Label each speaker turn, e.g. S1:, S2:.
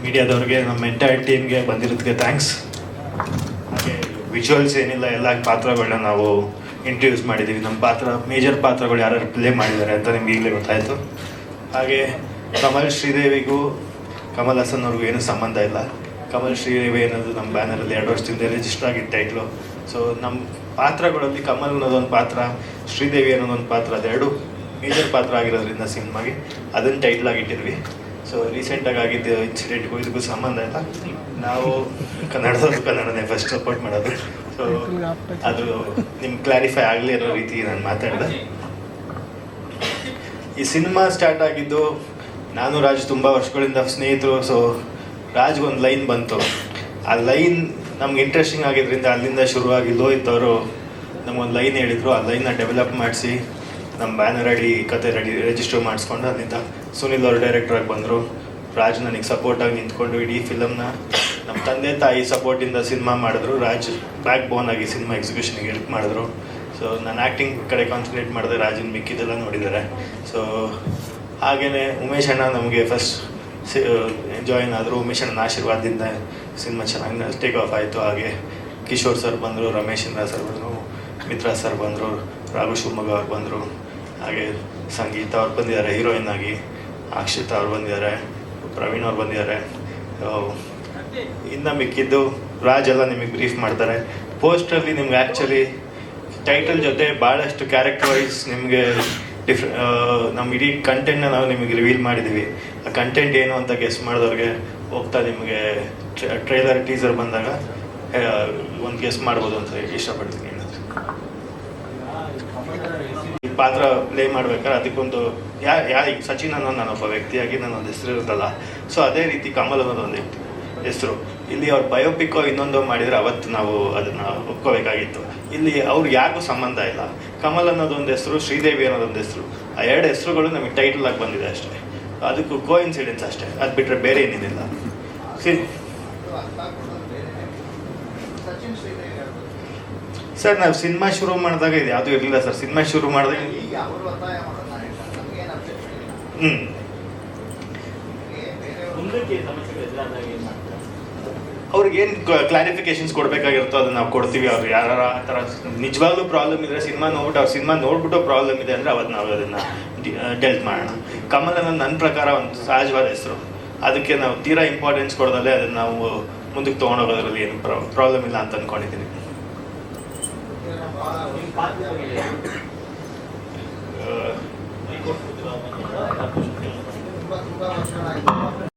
S1: ಮೀಡಿಯಾದವ್ರಿಗೆ, ನಮ್ಮ ಎಂಟೈರ್ ಟೀಮ್ಗೆ ಬಂದಿರೋದಕ್ಕೆ ಥ್ಯಾಂಕ್ಸ್. ಹಾಗೆ ವಿಜುವಲ್ಸ್ ಏನಿಲ್ಲ, ಎಲ್ಲ ಪಾತ್ರಗಳನ್ನ ನಾವು ಇಂಟ್ರಡ್ಯೂಸ್ ಮಾಡಿದ್ದೀವಿ. ನಮ್ಮ ಮೇಜರ್ ಪಾತ್ರಗಳು ಯಾರು ಪ್ಲೇ ಮಾಡಿದ್ದಾರೆ ಅಂತ ನಿಮ್ಗೆ ಈಗಲೇ ಗೊತ್ತಾಯಿತು. ಹಾಗೆ ಕಮಲ್ ಶ್ರೀದೇವಿಗೂ ಕಮಲ್ ಹಾಸನ್ ಅವ್ರಿಗೂ ಏನೂ ಸಂಬಂಧ ಇಲ್ಲ. ಕಮಲ್ ಶ್ರೀದೇವಿ ಅನ್ನೋದು ನಮ್ಮ ಬ್ಯಾನರಲ್ಲಿ 2 ವರ್ಷದಿಂದ ರಿಜಿಸ್ಟರ್ ಆಗಿದ್ದ ಟೈಟ್ಲು. ಸೊ ನಮ್ಮ ಪಾತ್ರಗಳಲ್ಲಿ ಕಮಲ್ ಅನ್ನೋದೊಂದು ಪಾತ್ರ, ಶ್ರೀದೇವಿ ಅನ್ನೋದೊಂದು ಪಾತ್ರ, ಅದೆರಡು ಮೇಜರ್ ಪಾತ್ರ ಆಗಿರೋದ್ರಿಂದ ಸಿನಿಮಾಗೆ ಅದನ್ನು ಟೈಟ್ಲ್ ಆಗಿಟ್ಟಿದ್ವಿ. ಸೊ ರೀಸೆಂಟಾಗಿ ಆಗಿದ್ದ ಇನ್ಸಿಡೆಂಟ್ಗೂ ಇದಕ್ಕೂ ಸಂಬಂಧ ಇಲ್ಲ. ನಾವು ಕನ್ನಡನೇ ಫಸ್ಟ್ ಸಪೋರ್ಟ್ ಮಾಡೋದು. ಸೊ ಅದು ನಿಮ್ಗೆ ಕ್ಲಾರಿಫೈ ಆಗಲಿ ಅನ್ನೋ ರೀತಿ ನಾನು ಮಾತಾಡಿದೆ. ಈ ಸಿನಿಮಾ ಸ್ಟಾರ್ಟ್ ಆಗಿದ್ದು, ನಾನು ರಾಜ್ ತುಂಬ ವರ್ಷಗಳಿಂದ ಸ್ನೇಹಿತರು. ಸೊ ರಾಜ್ಗೊಂದು ಲೈನ್ ಬಂತು. ಆ ಲೈನ್ ನಮ್ಗೆ ಇಂಟ್ರೆಸ್ಟಿಂಗ್ ಆಗಿದ್ದರಿಂದ ಅಲ್ಲಿಂದ ಶುರುವಾಗಿ ಲೋಹಿತ್ ಅವರು ನಮಗೊಂದು ಲೈನ್ ಹೇಳಿದರು. ಆ ಲೈನ್ನ ಡೆವಲಪ್ ಮಾಡಿಸಿ ನಮ್ಮ ಬ್ಯಾನರ್ ಅಡಿ ಕತೆ ರಿಜಿಸ್ಟರ್ ಮಾಡಿಸ್ಕೊಂಡು ಅಲ್ಲಿಂದ ಸುನಿಲ್ ಅವರು ಡೈರೆಕ್ಟ್ರಾಗಿ ಬಂದರು. ರಾಜ್ ನನಗೆ ಸಪೋರ್ಟಾಗಿ ನಿಂತ್ಕೊಂಡು ಇಡೀ ಫಿಲಮ್ನ ನಮ್ಮ ತಂದೆ ತಾಯಿ ಸಪೋರ್ಟಿಂದ ಸಿನಿಮಾ ಮಾಡಿದ್ರು. ರಾಜ್ ಬ್ಯಾಕ್ ಬೋನ್ ಆಗಿ ಸಿನಿಮಾ ಎಕ್ಸಿಕ್ಯೂಷನ್ಗೆ ಹೆಲ್ಪ್ ಮಾಡಿದ್ರು. ಸೊ ನಾನು ಆ್ಯಕ್ಟಿಂಗ್ ಕಡೆ ಕಾನ್ಸಂಟ್ರೇಟ್ ಮಾಡಿದೆ, ರಾಜನ್ ಮಿಕ್ಕಿದೆಲ್ಲ ನೋಡಿದ್ದಾರೆ. ಸೊ ಹಾಗೆಯೇ ಉಮೇಶ್ ಅಣ್ಣ ನಮಗೆ ಫಸ್ಟ್ ಜಾಯಿನ್ ಆದರು. ಉಮೇಶ್ ಅಣ್ಣನ ಆಶೀರ್ವಾದದಿಂದ ಸಿನಿಮಾ ಚೆನ್ನಾಗಿ ಟೇಕ್ ಆಫ್ ಆಯಿತು. ಹಾಗೆ ಕಿಶೋರ್ ಸರ್ ಬಂದರು, ರಮೇಶ್ ಇಂದ್ರ ಸರ್ ಬಂದರು, ಮಿತ್ರಾ ಸರ್ ಬಂದರು, ರಾಘು ಶಿವಮೊಗ್ಗ ಅವ್ರು ಬಂದರು. ಹಾಗೆ ಸಂಗೀತ ಅವ್ರು ಬಂದಿದ್ದಾರೆ ಹೀರೋಯಿನ್ ಆಗಿ, ಅಕ್ಷಿತಾ ಅವ್ರು ಬಂದಿದ್ದಾರೆ, ಪ್ರವೀಣ್ ಅವ್ರು ಬಂದಿದ್ದಾರೆ. ಇನ್ನು ಮಿಕ್ಕಿದ್ದು ರಾಜ್ ಎಲ್ಲ ನಿಮಗೆ ಬ್ರೀಫ್ ಮಾಡ್ತಾರೆ. ಪೋಸ್ಟರಲ್ಲಿ ನಿಮ್ಗೆ ಆ್ಯಕ್ಚುಲಿ ಟೈಟಲ್ ಜೊತೆ ಭಾಳಷ್ಟು ಕ್ಯಾರೆಕ್ಟರ್ ವೈಸ್ ನಿಮಗೆ ನಮ್ಮ ಇಡೀ ಕಂಟೆಂಟ್ನ ನಾವು ನಿಮಗೆ ರಿವೀಲ್ ಮಾಡಿದ್ದೀವಿ. ಆ ಕಂಟೆಂಟ್ ಏನು ಅಂತ ಗೆಸ್ ಮಾಡಿದವ್ರಿಗೆ ಹೋಗ್ತಾ ನಿಮಗೆ ಟ್ರೈಲರ್ ಟೀಸರ್ ಬಂದಾಗ ಒಂದು ಗೆಸ್ ಮಾಡ್ಬೋದು ಅಂತ ಇಷ್ಟಪಡ್ತೀನಿ. ಈ ಪಾತ್ರ ಪ್ಲೇ ಮಾಡ್ಬೇಕಾದ್ರೆ ಅದಕ್ಕೊಂದು ಈಗ ಸಚಿನ್ ಅನ್ನೋ ನಾನೊಬ್ಬ ವ್ಯಕ್ತಿಯಾಗಿ ನನ್ನೊಂದು ಹೆಸರು ಇರುತ್ತಲ್ಲ. ಸೊ ಅದೇ ರೀತಿ ಕಮಲ್ ಅನ್ನೋದೊಂದು ಹೆಸರು. ಇಲ್ಲಿ ಅವ್ರು ಬಯೋಪಿಕ್ಕೋ ಇನ್ನೊಂದು ಮಾಡಿದರೆ ಅವತ್ತು ನಾವು ಅದನ್ನು ಒಪ್ಕೋಬೇಕಾಗಿತ್ತು. ಇಲ್ಲಿ ಅವ್ರಿಗೆ ಯಾರಿಗೂ ಸಂಬಂಧ ಇಲ್ಲ. ಕಮಲ್ ಅನ್ನೋದೊಂದು ಹೆಸರು, ಶ್ರೀದೇವಿ ಅನ್ನೋದೊಂದು ಹೆಸರು, ಆ 2 ಹೆಸರುಗಳು ನಮಗೆ ಟೈಟಲ್ ಆಗಿ ಬಂದಿದೆ ಅಷ್ಟೇ. ಅದಕ್ಕೂ ಕೋಇನ್ಸಿಡೆನ್ಸ್ ಅಷ್ಟೇ, ಅದು ಬಿಟ್ಟರೆ ಬೇರೆ ಏನಿಲ್ಲ. ಸರ್ ನಾವು ಸಿನಿಮಾ ಶುರು ಮಾಡಿದಾಗ ಇದು ಯಾವುದೂ ಇರಲಿಲ್ಲ ಸರ್. ಸಿನಿಮಾ ಶುರು ಮಾಡಿದಾಗ ಅವ್ರಿಗೇನು ಕ್ಲಾರಿಫಿಕೇಶನ್ಸ್ ಕೊಡಬೇಕಾಗಿರುತ್ತೋ ಅದನ್ನ ನಾವು ಕೊಡ್ತೀವಿ. ಅವ್ರು ಯಾರ ಆ ಥರ ನಿಜವಾಗ್ಲೂ ಪ್ರಾಬ್ಲಮ್ ಇದ್ದರೆ ಸಿನಿಮಾ ನೋಡ್ಬಿಟ್ಟು ಅವ್ರು ಸಿನಿಮಾ ನೋಡ್ಬಿಟ್ಟು ಪ್ರಾಬ್ಲಮ್ ಇದೆ ಅಂದರೆ ಅವತ್ತು ನಾವು ಅದನ್ನು ಡೆಲ್ಟ್ ಮಾಡೋಣ. ಕಮಲ್ ಅನ್ನೋದು ನನ್ನ ಪ್ರಕಾರ ಒಂದು ಸಹಜವಾದ ಹೆಸರು. ಅದಕ್ಕೆ ನಾವು ತೀರಾ ಇಂಪಾರ್ಟೆನ್ಸ್ ಕೊಡೋದಲ್ಲೇ ಅದನ್ನು ನಾವು ಮುಂದಕ್ಕೆ ತೊಗೊಂಡೋಗೋದ್ರಲ್ಲಿ ಏನು ಪ್ರಾಬ್ಲಮ್ ಇಲ್ಲ ಅಂತ ಅಂದ್ಕೊಂಡಿದ್ದೀನಿ.